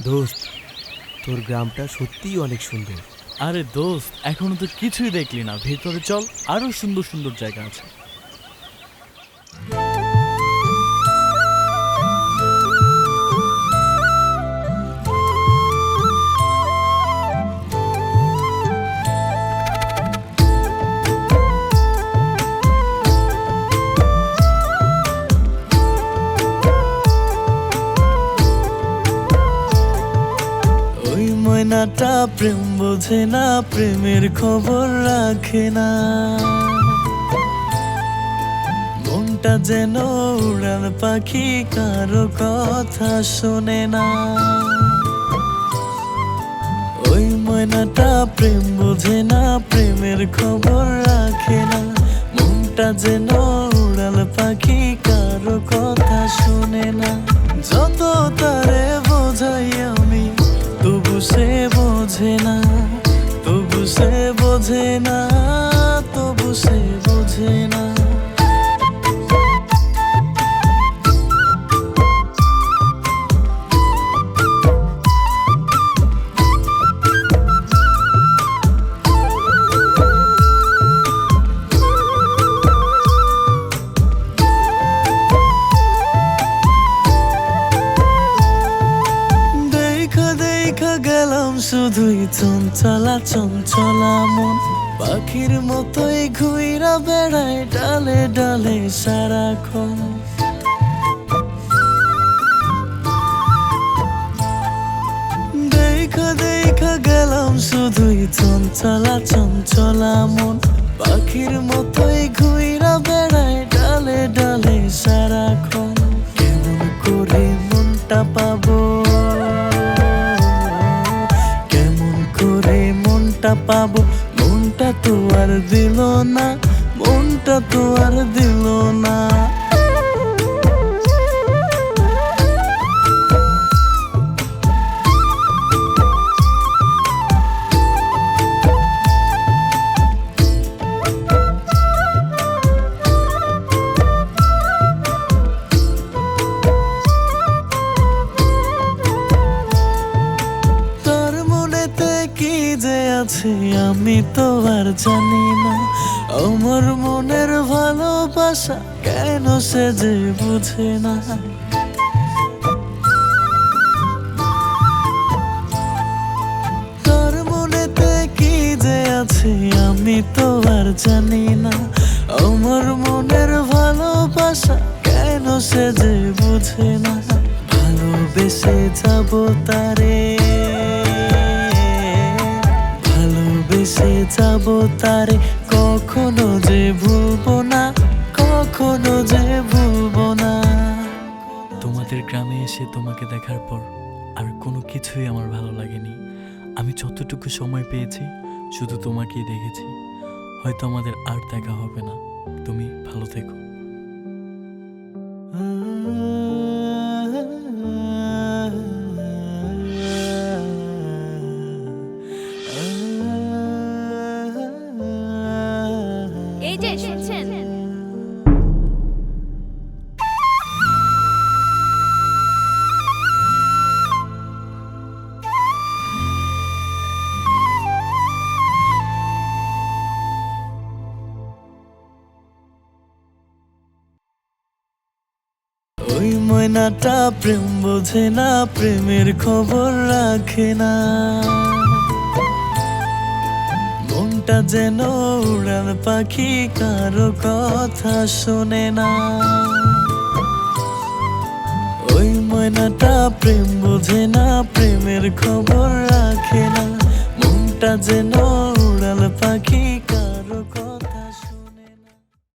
দোস্ত, তোর গ্রামটা সত্যিই অনেক সুন্দর। আরে দোস্ত, এখনো তো কিছুই দেখলি না, ভেতরে চল, আরো সুন্দর সুন্দর জায়গা আছে। ওই ময়নাটা প্রেম বোঝে না, প্রেমের খবর রাখে না, মনটা যেন উড়ান পাখি, কারো কথা শোনে না। ওই ময়নাটা প্রেম বোঝে না, প্রেমের খবর রাখে না, মনটা যেন উড়াল পাখি, কারো কথা শোনে না। যত তারে বোঝাই আমি, তবু সে বোঝে না, তবু সে বোঝে না, তবু সে বোঝে না। গেলাম শুধুই চঞ্চলা চঞ্চলা মন, পাখির মতোই ঘুইরা বেড়ায় ডালে ডালে সারাক্ষণ। দেখা দেখা গেলাম শুধুই চঞ্চলা চঞ্চলা মন, পাখির মতোই ঘুইরা বেড়ায় ডালে ডালে সারাক্ষণ। কেমন করে মনটা পাবো, পাবো, মনটা তো আর দিল না, মনটা তো আর দিল না। আমি তো আর জানি না, আমার মনের ভালোবাসা কেন সে যে বুঝে না। তার মনেতে কি যে আছে আমি তো আর জানি না, আমার মনের ভালোবাসা কেন সে যে বুঝে না। ভালোবেসে যাব তারে, ভালোবেসে যাব তারে, কখনো যে ভুলবো না, কখনো যে ভুলবো না। তোমাদের গ্রামে এসে তোমাকে দেখার পর আর কোনো কিছুই আমার ভালো লাগেনি। আমি যতটুকু সময় পেয়েছি শুধু তোমাকেই দেখেছি। হয়তো আমাদের আর দেখা হবে না। তুমি ভালো থেকো। এই যে শুনছেন, ওই ময়নাটা প্রেম বোঝে না, প্রেমের খবর রাখে না, মনটা যেন উড়ান পাখি, কারো কথা শোনে না। ওই ময়নাটা প্রেম বোঝে না, প্রেমের খবর